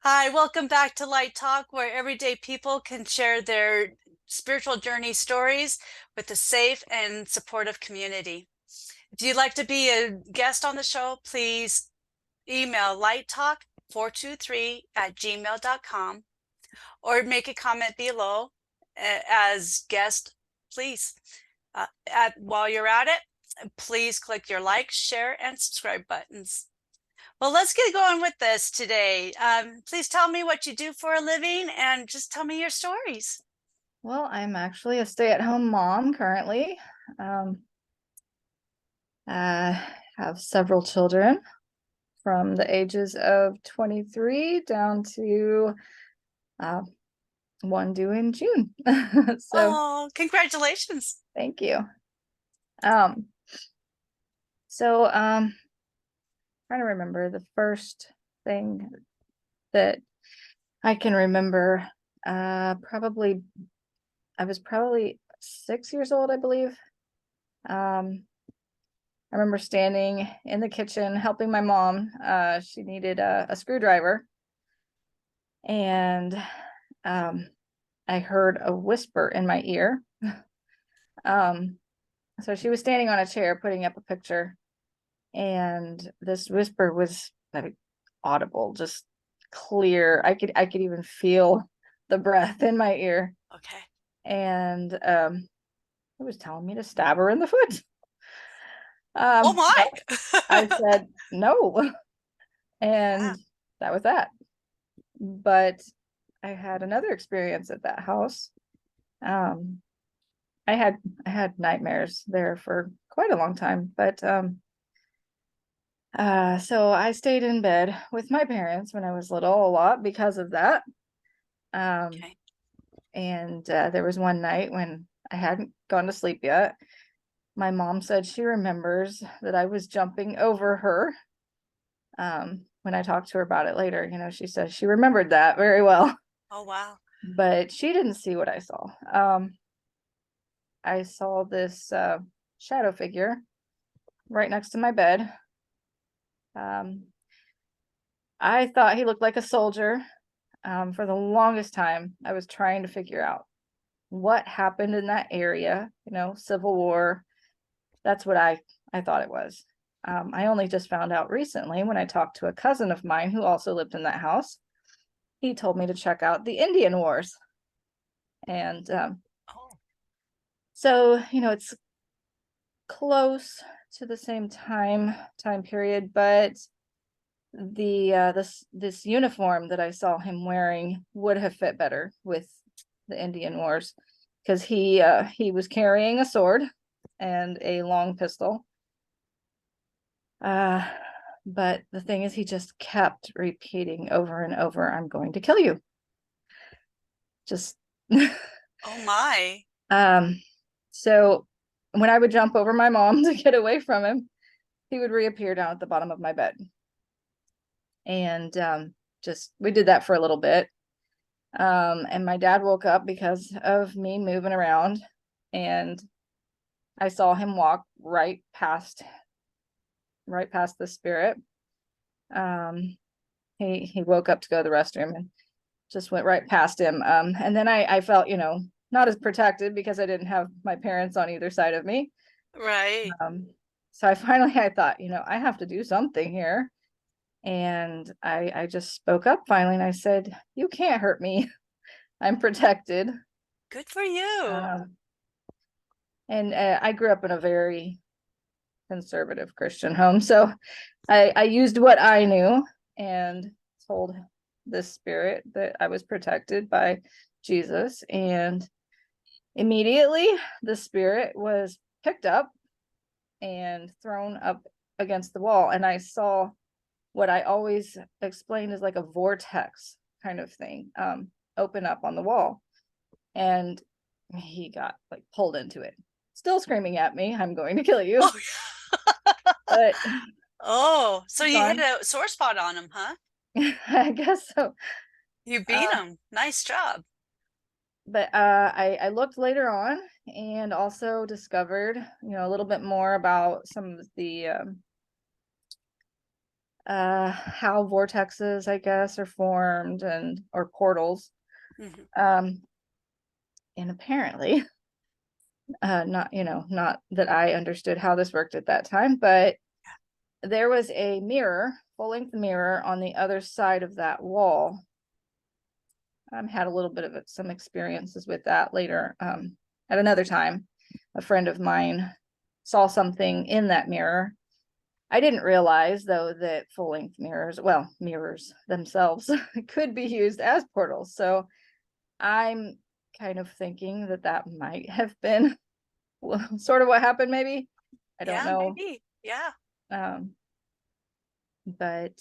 Hi, welcome back to Light Talk, where everyday people can share their spiritual journey stories with a safe and supportive community. If you'd like to be a guest on the show, please email lighttalk423@gmail.com or make a comment below as guest, please. While you're at it, please click your like, share, and subscribe buttons. Well, let's get going with this today. Please tell me what you do for a living and just tell me your stories. Well, I'm actually a stay-at-home mom currently. Um, I have several children from the ages of 23 down to uh, one due in June. So Oh, congratulations. thank you. Um, so trying to remember the first thing that I can remember. Probably I was probably 6 years old, I believe. Um, I remember standing in the kitchen helping my mom. She needed a screwdriver, and um, I heard a whisper in my ear. Um, so she was standing on a chair putting up a picture, and this whisper was like audible, just clear. I could even feel the breath in my ear, Okay. and it was telling me to stab her in the foot. Oh my. But I said no, Yeah. and that was that. But I had another experience at that house. Um, I had I had nightmares there for quite a long time, but so I stayed in bed with my parents when I was little a lot because of that. Um, Okay. and there was one night when I hadn't gone to sleep yet. My mom said she remembers that I was jumping over her. When I talked to her about it later, she said she remembered that very well, Oh wow. but she didn't see what I saw. I saw this shadow figure right next to my bed. Um, I thought he looked like a soldier. For the longest time, I was trying to figure out what happened in that area, Civil War. That's what I thought it was. I only just found out recently when I talked to a cousin of mine who also lived in that house. He told me to check out the Indian Wars. And Oh, so, it's close to the same time period, but this uniform that I saw him wearing would have fit better with the Indian Wars, because he was carrying a sword and a long pistol. Uh, but the thing is, he just kept repeating over and over, "I'm going to kill you." Just oh my. um. So when I would jump over my mom to get away from him, he would reappear down at the bottom of my bed, and just we did that for a little bit. And my dad woke up because of me moving around, and I saw him walk right past the spirit. Um, he woke up to go to the restroom and just went right past him. And then I felt, not as protected because I didn't have my parents on either side of me. Right. Um, so I thought, I have to do something here. And I just spoke up finally, and I said, "You can't hurt me. I'm protected." Good for you. Um, and I grew up in a very conservative Christian home, so I used what I knew and told this spirit that I was protected by Jesus, and immediately the spirit was picked up and thrown up against the wall, and I saw what I always explained as like a vortex kind of thing open up on the wall, and he got like pulled into it, still screaming at me, "I'm going to kill you." Oh, But oh, so he's you hit gone. a sore spot on him, huh? I guess so. You beat Uh, him. Nice job. but I looked later on and also discovered, a little bit more about some of the how vortexes, I guess, are formed, and or portals. Mhm. Um, and apparently, not, not that I understood how this worked at that time, but there was a mirror, full-length mirror on the other side of that wall. Had a little bit of some experiences with that later. At another time, a friend of mine saw something in that mirror. I didn't realize, though, that full-length mirrors, well, mirrors themselves, could be used as portals. So I'm kind of thinking that that might have been sort of what happened, maybe. I don't Yeah, know. maybe. Yeah. Um, but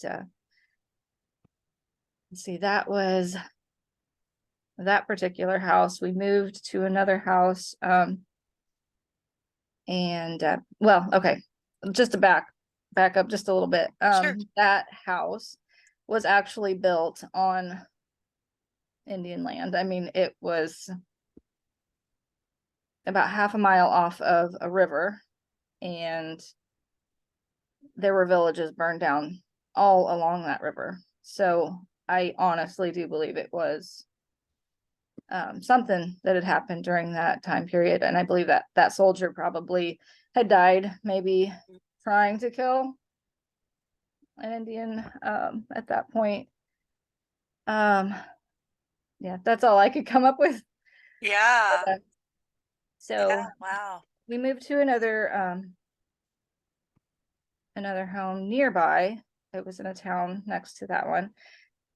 let's see, that was that particular house. We moved to another house. And well, okay, just to back up just a little bit. Sure. That house was actually built on Indian land. I mean, it was about half a mile off of a river, and there were villages burned down all along that river. So I honestly do believe it was something that had happened during that time period. And I believe that that soldier probably had died, maybe trying to kill an Indian at that point. Um, yeah, that's all I could come up with. Yeah. Yeah. So Wow. we moved to another home nearby. It was in a town next to that one.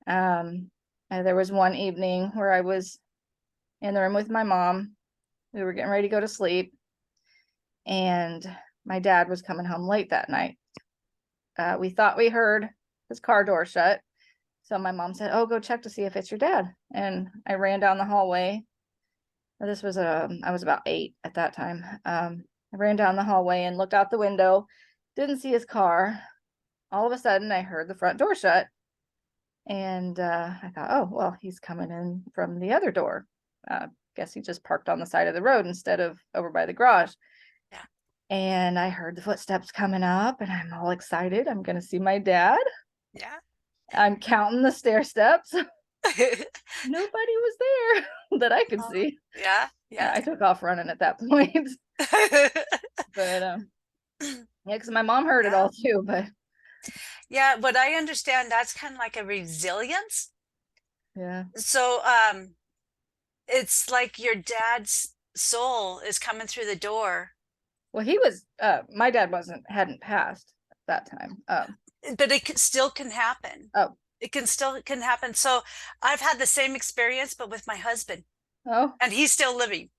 And there was one evening where I was in the room with my mom. We were getting ready to go to sleep, and my dad was coming home late that night. We thought we heard his car door shut. So my mom said, "Oh, go check to see if it's your dad." And I ran down the hallway. This was I was about 8 at that time. I ran down the hallway and looked out the window. Didn't see his car. All of a sudden, I heard the front door shut, and I thought, "Oh, well, he's coming in from the other door. Guess he just parked on the side of the road instead of over by the garage." Yeah. And I heard the footsteps coming up, and I'm all excited. I'm gonna see my dad. Yeah. I'm counting the stair steps. Nobody was there that I could Oh, see. yeah. I Yes. took off running at that point. But yeah, because my mom heard it Yeah. all too. But Yeah. What I understand, that's kind of like a resilience. yeah, So, it's like your dad's soul is coming through the door, well, he was. My dad hadn't passed at that time. but still can happen. Oh, It can still can happen. So I've had the same experience, but with my husband, oh, and he's still living.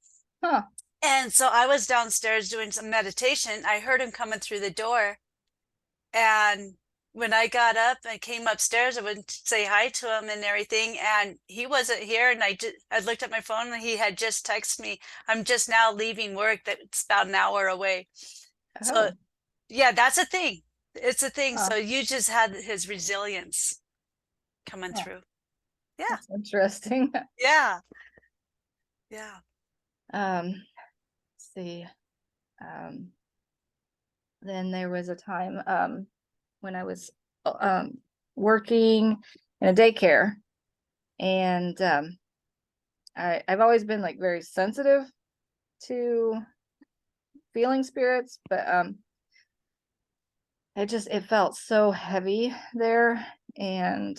huh, And so I was downstairs doing some meditation. I heard him coming through the door. And when I got up and came upstairs, I went to say hi to him and everything. And he wasn't here. And I looked at my phone and he had just texted me, "I'm just now leaving work. That's about an hour away." So oh, yeah, that's a thing. It's a thing. huh, So you just had his resilience coming huh. through. Yeah. That's interesting. Yeah. Yeah. Let's see. Um, then there was a time when I was working in a daycare, and I've always been like very sensitive to feeling spirits, but it felt so heavy there. And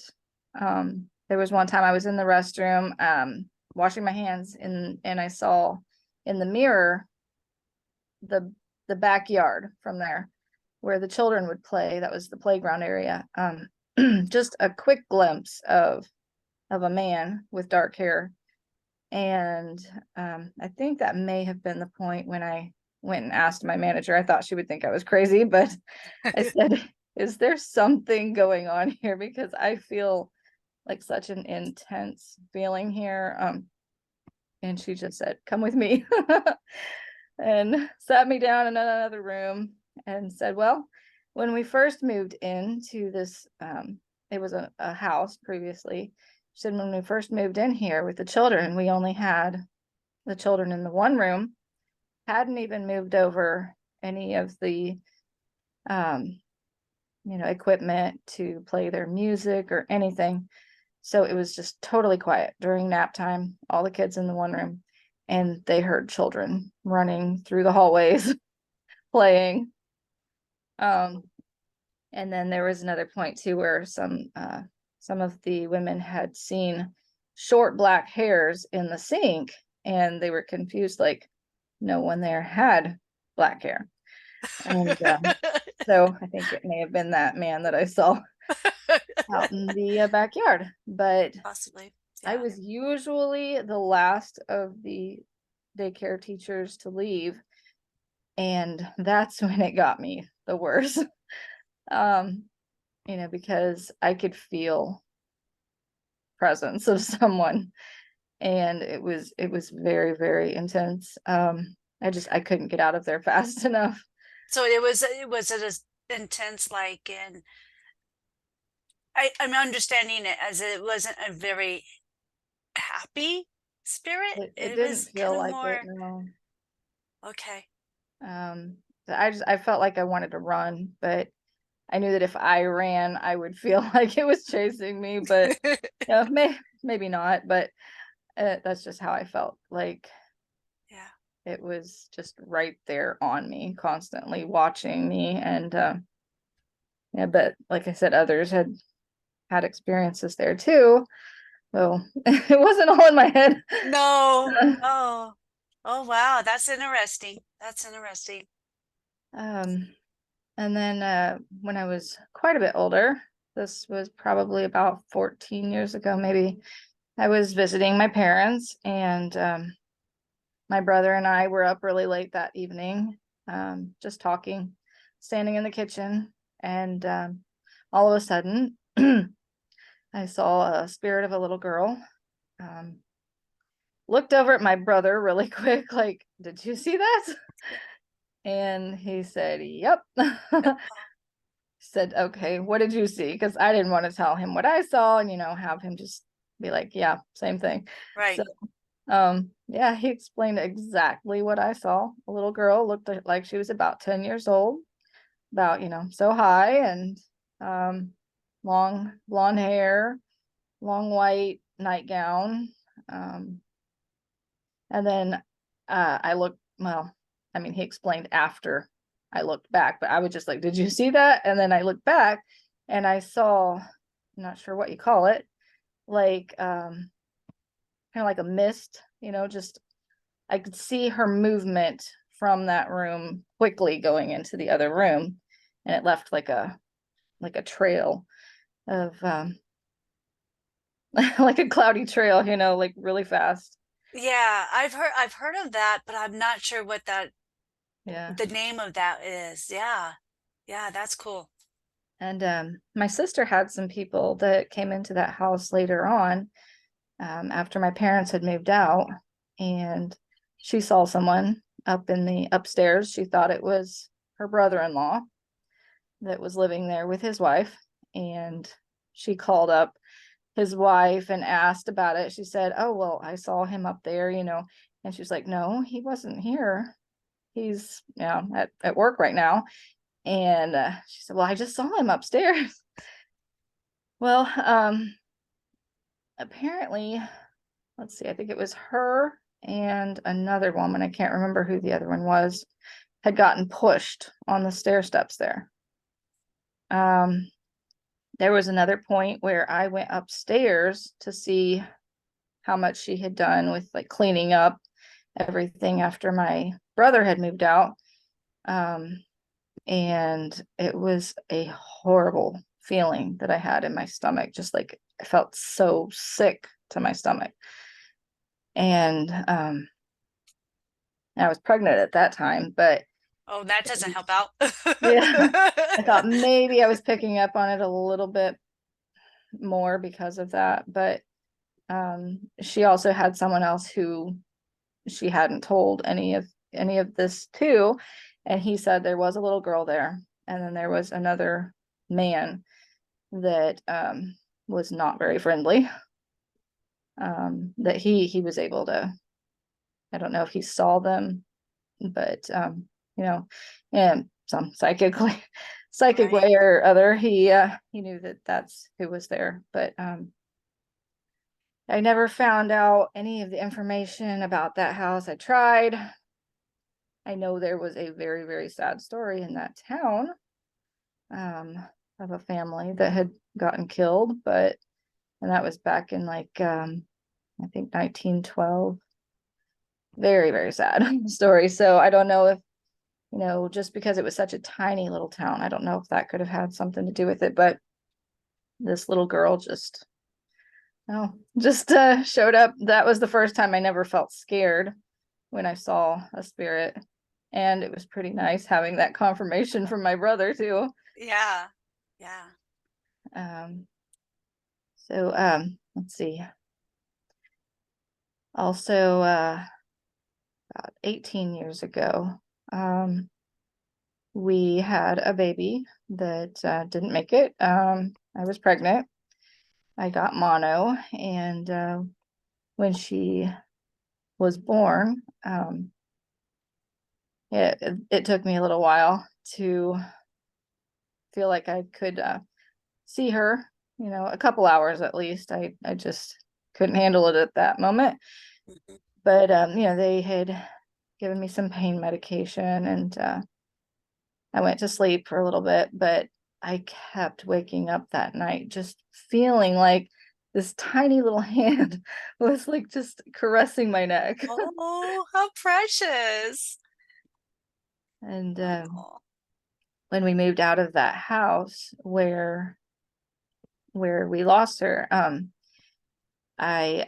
there was one time I was in the restroom washing my hands, and I saw in the mirror the backyard from there where the children would play. That was the playground area. Just a quick glimpse of a man with dark hair. And I think that may have been the point when I went and asked my manager. I thought she would think I was crazy, but I said, "Is there something going on here? Because I feel like such an intense feeling here." And she just said, "Come with me," and sat me down in another room and said, "Well, when we first moved into this, it was a house previously." She said, "When we first moved in here with the children, we only had the children in the one room, hadn't even moved over any of the um equipment to play their music or anything. So it was just totally quiet during nap time, all the kids in the one room, and they heard children running through the hallways playing. Um, and then there was another point too where some of the women had seen short black hairs in the sink, and they were confused, like no one there had black hair. And so I think it may have been that man that I saw out in the backyard. But Possibly. I Yeah. was usually the last of the daycare teachers to leave, and that's when it got me the worst. um because I could feel presence of someone, and it was very, very intense. I couldn't get out of there fast enough. So it was it as intense like in I'm understanding it as it wasn't a very happy spirit. It It didn't was kind feel of like it, more no. okay. um I felt like I wanted to run, but I knew that if I ran I would feel like it was chasing me. But maybe not, but that's just how I felt. Like Yeah. it was just right there on me, constantly watching me. And yeah, but like I said, others had experiences there too, so it wasn't all in my head. No. Oh. Oh wow, that's interesting. That's interesting. um and then when I was quite a bit older, this was probably about 14 years ago maybe, I was visiting my parents, and my brother and I were up really late that evening, just talking, standing in the kitchen, and all of a sudden, I saw a spirit of a little girl. Um, Looked over at my brother really quick, like, "Did you see that?" And he said, "Yep." Said, "Okay, what did you see?" Because I didn't want to tell him what I saw, and have him just be like, "Yeah, same thing." Right. So yeah, he explained exactly what I saw. A little girl looked like she was about 10 years old, about, so high, and long blonde hair, long white nightgown. Um, and then I looked, well, I mean, he explained after I looked back, but I was just like, "Did you see that?" And then I looked back and I saw, I'm not sure what you call it, like kind of like a mist, just I could see her movement from that room quickly going into the other room, and it left like a trail of like a cloudy trail, like really fast. Yeah, I've heard of that, but I'm not sure what that Yeah. the name of that is. Yeah. Yeah, that's cool. And my sister had some people that came into that house later on, after my parents had moved out, and she saw someone up in the upstairs. She thought it was her brother-in-law that was living there with his wife, and she called up his wife and asked about it. She said, "Oh, well, I saw him up there, and she's like, "No, he wasn't here. He's at work right now." And she said, "Well, I just saw him upstairs." Well, apparently, let's see, I think it was her and another woman, I can't remember who the other one was, had gotten pushed on the stair steps there. Um, there was another point where I went upstairs to see how much she had done with like cleaning up everything after my brother had moved out. Um, and it was a horrible feeling that I had in my stomach, just like I felt so sick to my stomach. And I was pregnant at that time, but Oh, that doesn't help out. yeah, I thought maybe I was picking up on it a little bit more because of that. But she also had someone else who she hadn't told any of this to, and he said there was a little girl there, and then there was another man that was not very friendly, that he was able to, I don't know if he saw them, but and some psychically psychic Right. way or other, he knew that that's who was there. But I never found out any of the information about that house. I tried. I know there was a very, very sad story in that town, um, of a family that had gotten killed, but and that was back in like I think 1912. Very, very sad story. So I don't know if, just because it was such a tiny little town, I don't know if that could have had something to do with it, but this little girl just, oh, just showed up. That was the first time I never felt scared when I saw a spirit. And it was pretty nice having that confirmation from my brother too. Yeah. Yeah. Um, so let's see. Also, about 18 years ago, we had a baby that didn't make it. I was pregnant. I got mono, and when she was born, it took me a little while to feel like I could see her, a couple hours at least. I just couldn't handle it at that moment. Mhm. But they had given me some pain medication, and I went to sleep for a little bit, but I kept waking up that night just feeling like this tiny little hand was like just caressing my neck. Oh, how precious. And Oh. when we moved out of that house where we lost her, I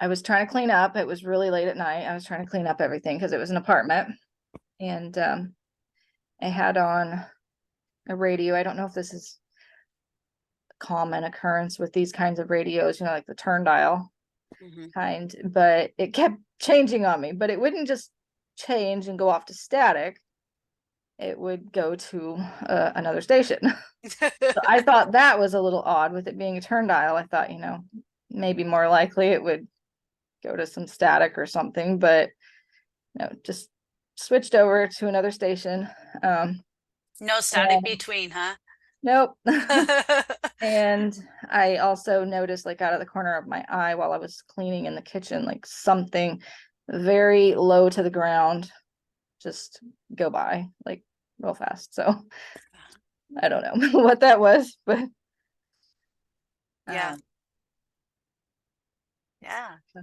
I was trying to clean up. It was really late at night. I was trying to clean up everything because it was an apartment, and I had on a radio. I don't know if this is a common occurrence with these kinds of radios, like the turn dial Mhm. kind, but it kept changing on me. But it wouldn't just change and go off to static. It would go to another station. So I thought that was a little odd with it being a turn dial. I thought, maybe more likely it would go to some static or something, but no, just switched over to another station. No static And between, huh? nope. And I also noticed, like, out of the corner of my eye while I was cleaning in the kitchen, like something very low to the ground just go by, like, real fast. So I don't know what that was, but Yeah. um, Yeah. We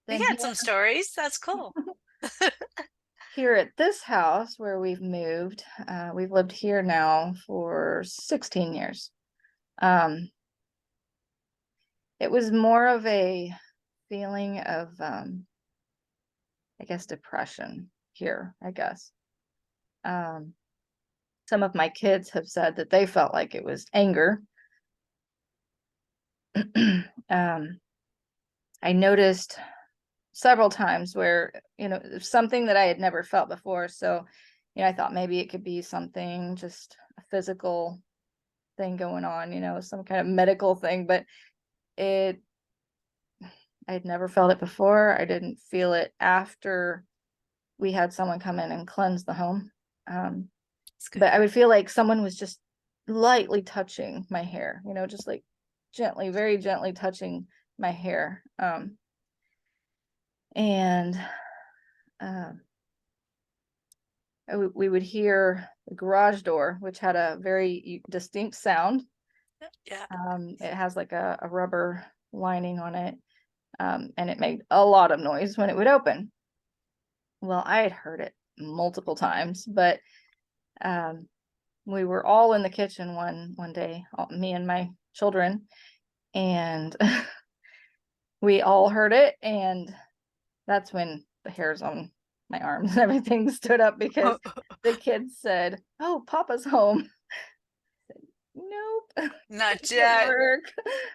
then got here some stories. That's cool. here at this house where we've lived here now for 16 years. Um, it was more of a feeling of, I guess, depression here, I guess. Um, some of my kids have said that they felt like it was anger. um, I noticed several times where, something that I had never felt before. So, I thought maybe it could be something, just a physical thing going on, some kind of medical thing, but it, I had never felt it before. I didn't feel it after we had someone come in and cleanse the home. Um, It's but good. I would feel like someone was just lightly touching my hair, just like gently, very gently touching my hair. And um, we would hear the garage door, which had a very distinct sound. Yeah. It has like a rubber lining on it, and it made a lot of noise when it would open. Well, I had heard it multiple times, but um, we were all in the kitchen one day, me and my children, and we all heard it, and that's when the hairs on my arms and everything stood up because the kids said, "Oh, Papa's home." Nope, Not didn't yet. work.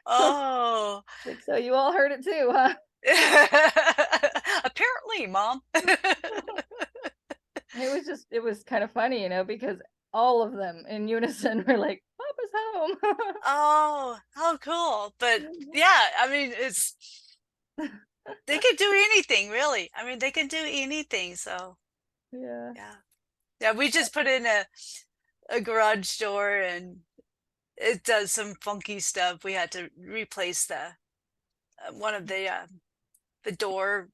Oh. Like, so you all heard it too, huh? Apparently, Mom. It was kind of funny, because all of them in unison were like, "Papa's home." Oh, how cool. But yeah, I mean, they could do anything, really. I mean, they can do anything. So, Yeah. yeah. Yeah, we just put in a garage door, and it does some funky stuff. We had to replace one of the door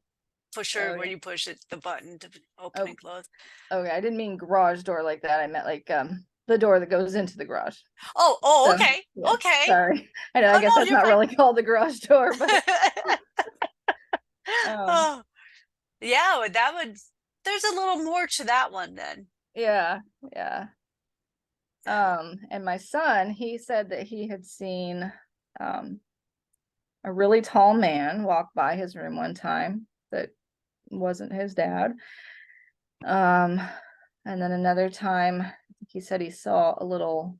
pusher Oh where yeah. you push it, the button to open Oh, and close. okay. I didn't mean garage door like that. I meant like the door that goes into the garage. Oh, So okay, yeah, okay. sorry. I know, I Oh guess no, that's you're not fine. really called the garage door, but um Oh, yeah, that would. There's a little more to that one then. yeah, yeah. Yeah. And my son, he said that he had seen um a really tall man walk by his room one time that wasn't his dad. Um, and then another time, I think he said he saw a little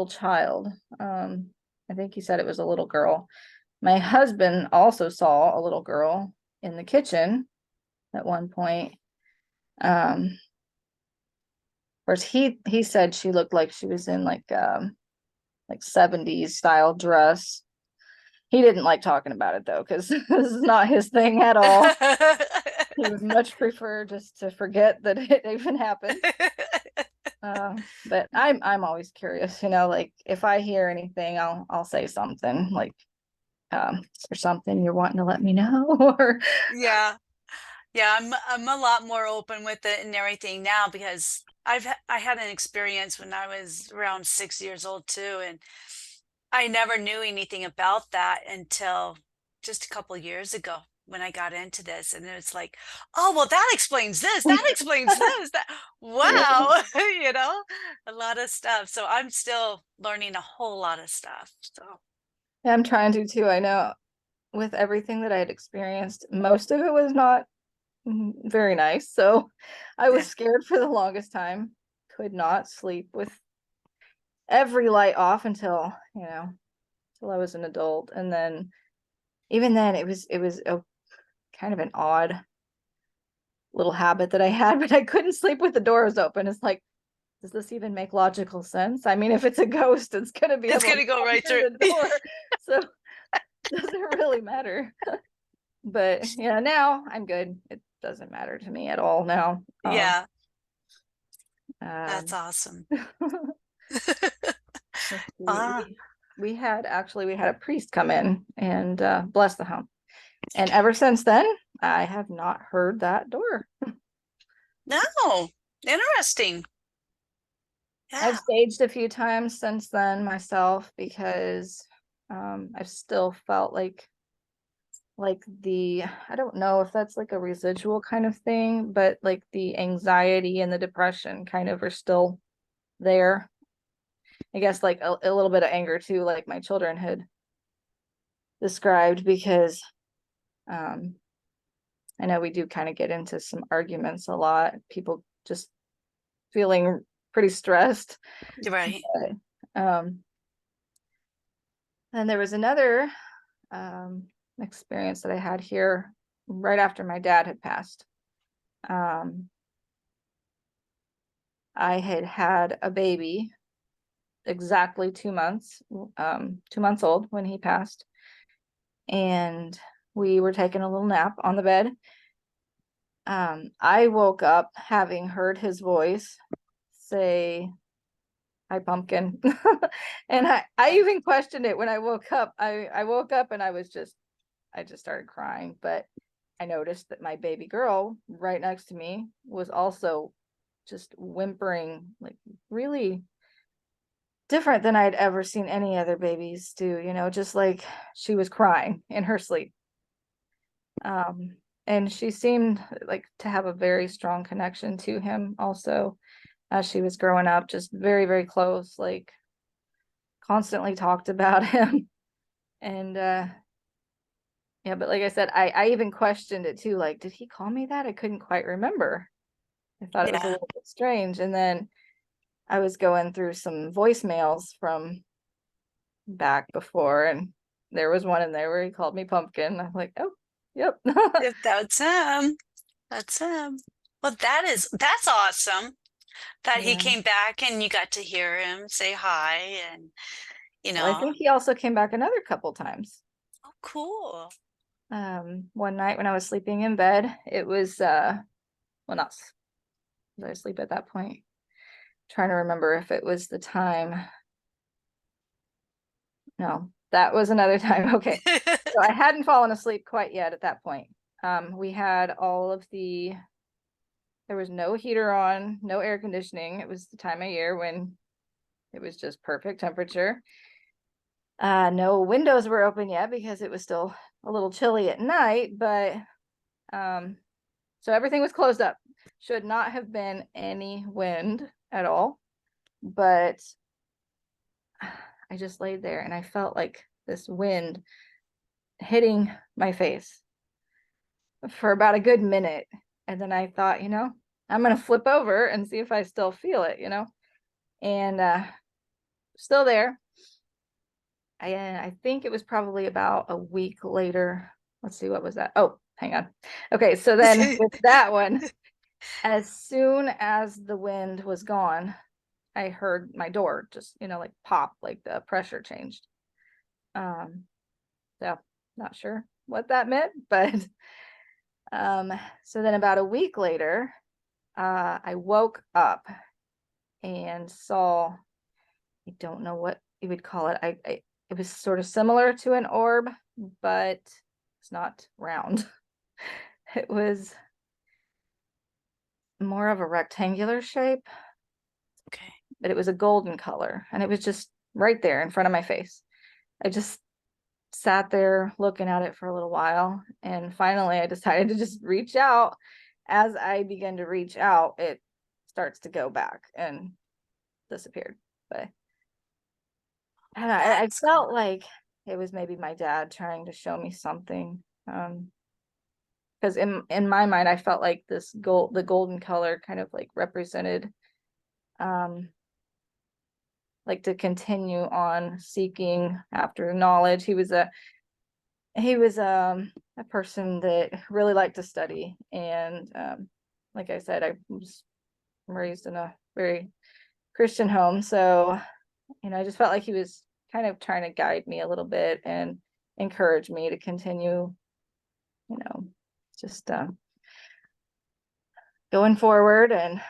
child. I think he said it was a little girl. My husband also saw a little girl in the kitchen at one point. Of course, he said she looked like she was in like 70s style dress. He didn't like talking about it though, because this is not his thing at all. He would much prefer just to forget that it even happened. But I'm always curious, like if I hear anything, I'll say something like, is there something you're wanting to let me know? Or Yeah. Yeah, I'm a lot more open with it and everything now because I had an experience when I was around 6 years old too, and I never knew anything about that until just a couple years ago when I got into this, and it's like, oh well, that explains this, that explains this, that yeah, wow, a lot of stuff. So I'm still learning a whole lot of stuff. So I'm trying to too. I know with everything that I had experienced, most of it was not very nice. So I was yeah, scared for the longest time. Could not sleep with every light off until I was an adult. And then even then it was a kind of an odd little habit that I had, but I couldn't sleep with the doors open. It's like, does this even make logical sense? I mean, if it's a ghost, it's gonna be it's able to gonna go come right through through. the door. So it doesn't really matter. But yeah, now I'm good. It doesn't matter to me at all now. Yeah, that's Um, awesome. let's see. Ah, We had a priest come in and bless the home. And ever since then, I have not heard that door. no, interesting. I've Yeah, staged a few times since then myself because I've still felt like the I don't know if that's like a residual kind of thing, but like the anxiety and the depression kind of are still there. I guess like a little bit of anger too, like my children had described, because um I know we do kind of get into some arguments a lot. People just feeling pretty stressed. you're right. Um, and there was another um, experience that I had here right after my dad had passed. Um, I had had a baby exactly 2 months, 2 months old when he passed, and we were taking a little nap on the bed. I woke up having heard his voice say, "Hi, pumpkin," and I Yeah. even questioned it when I woke up. I woke up and I just started crying, but I noticed that my baby girl right next to me was also just whimpering, like really different than I'd ever seen any other babies do, just like she was crying in her sleep. Um, and she seemed like to have a very strong connection to him also as she was growing up, just very, very close, like constantly talked about him. And yeah, but like I said, I even questioned it too, like, did he call me that? I couldn't quite remember. I thought it was a Yeah. little bit strange. And then I was going through some voicemails from back before, and there was one in there where he called me pumpkin. I'm like, oh, yep. If that's him, that's him. Well, that's awesome that he Yeah. came back and you got to hear him say hi and you Well, I know, think he also came back another couple times. oh cool. One night when I was sleeping in bed, it was well, not was I asleep at that point? trying to remember if it was the time. No, that was another time. Okay. So I hadn't fallen asleep quite yet at that point. We had all of the, there was no heater on, no air conditioning. It was the time of year when it was just perfect temperature. No windows were open yet because it was still a little chilly at night, but so everything was closed up. Should not have been any wind at all, but I just laid there and I felt like this wind hitting my face for about a good minute. And then I thought, I'm going to flip over and see if I still feel it, and still there. I think it was probably about a week later. Let's see, what was that? Oh, hang on. Okay, so then with that one, as soon as the wind was gone, I heard my door just, like pop, like the pressure changed. So not sure what that meant, but so then about a week later, I woke up and saw, I don't know what you would call it. It was sort of similar to an orb, but it's not round. It was more of a rectangular shape, Okay. but it was a golden color and it was just right there in front of my face. I just sat there looking at it for a little while, and finally I decided to just reach out. As I began to reach out, it starts to go back and disappeared. But I That's cool. felt like it was maybe my dad trying to show me something. Because in my mind, I felt like the golden color kind of like represented, um, like to continue on seeking after knowledge. He was a person that really liked to study, and like I said, I was raised in a very Christian home, so I just felt like he was kind of trying to guide me a little bit and encourage me to continue, you know, just going forward and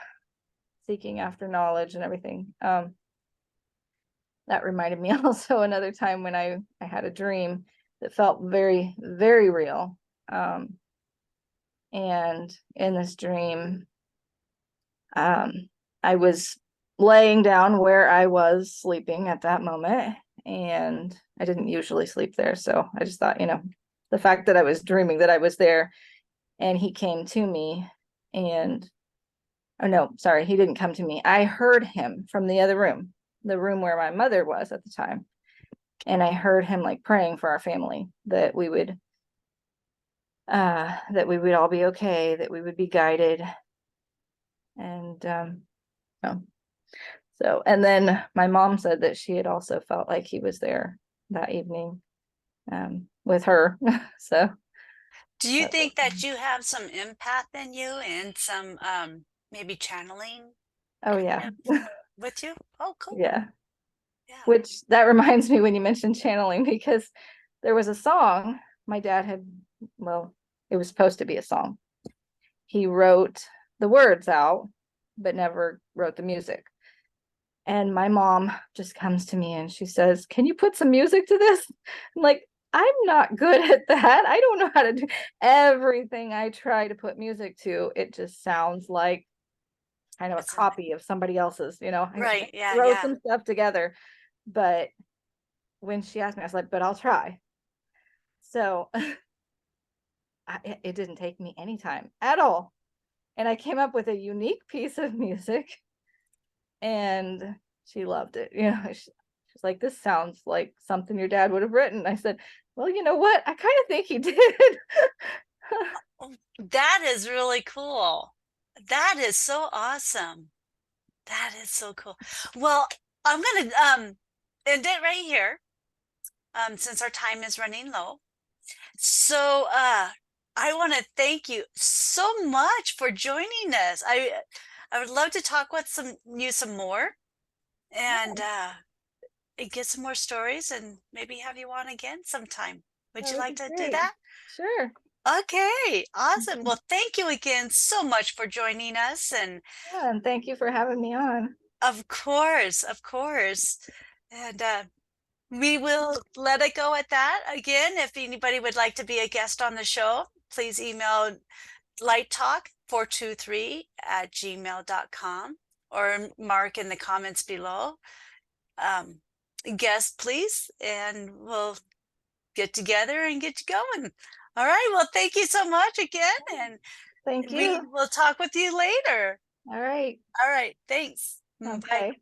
seeking after knowledge and everything. That reminded me also another time when I had a dream that felt very, very real. And in this dream, I was laying down where I was sleeping at that moment, and I didn't usually sleep there. So I just thought, the fact that I was dreaming that I was there, and he came to me, and oh no, sorry, he didn't come to me. I heard him from the other room, the room where my mother was at the time. And I heard him like praying for our family, that we would all be okay, that we would be guided. And oh. So, and then my mom said that she had also felt like he was there that evening, with her. So, Do you that was, think that you have some empath in you and some maybe channeling oh kind yeah, of with you? Oh, cool. yeah. Yeah. Which that reminds me when you mentioned channeling, because there was a song my dad had, well, it was supposed to be a song. He wrote the words out, but never wrote the music. And my mom just comes to me and she says, "Can you put some music to this?" I'm like, "I'm not good at that. I don't know how to do everything I try to put music to. It just sounds like kind of a It's an copy of somebody else's, I right. Yeah, throw yeah. some stuff together." But when she asked me, I was like, "But I'll try." So it didn't take me any time at all. And I came up with a unique piece of music, and she loved it. She's like, "This sounds like something your dad would have written." I said, "Well, you know what? I kind of think he did." Oh, that is really cool. That is so awesome. That is so cool. Well, I'm gonna end it right here since our time is running low. So I want to thank you so much for joining us. I would love to talk with some more and Yeah, get some more stories and maybe have you on again sometime. Would that you would like be to do great. that? Sure. Okay, awesome. Mhm. Well, thank you again so much for joining us and Yeah, and thank you for having me on. Of course, of course. And we will let it go at that. Again, if anybody would like to be a guest on the show, please email lighttalk423@gmail.com or mark in the comments below. Guest, please, and we'll get together and get you going. All right. Well, thank you so much again, and Thank we you. will talk with you later. All right. All right. Thanks. Bye. Okay.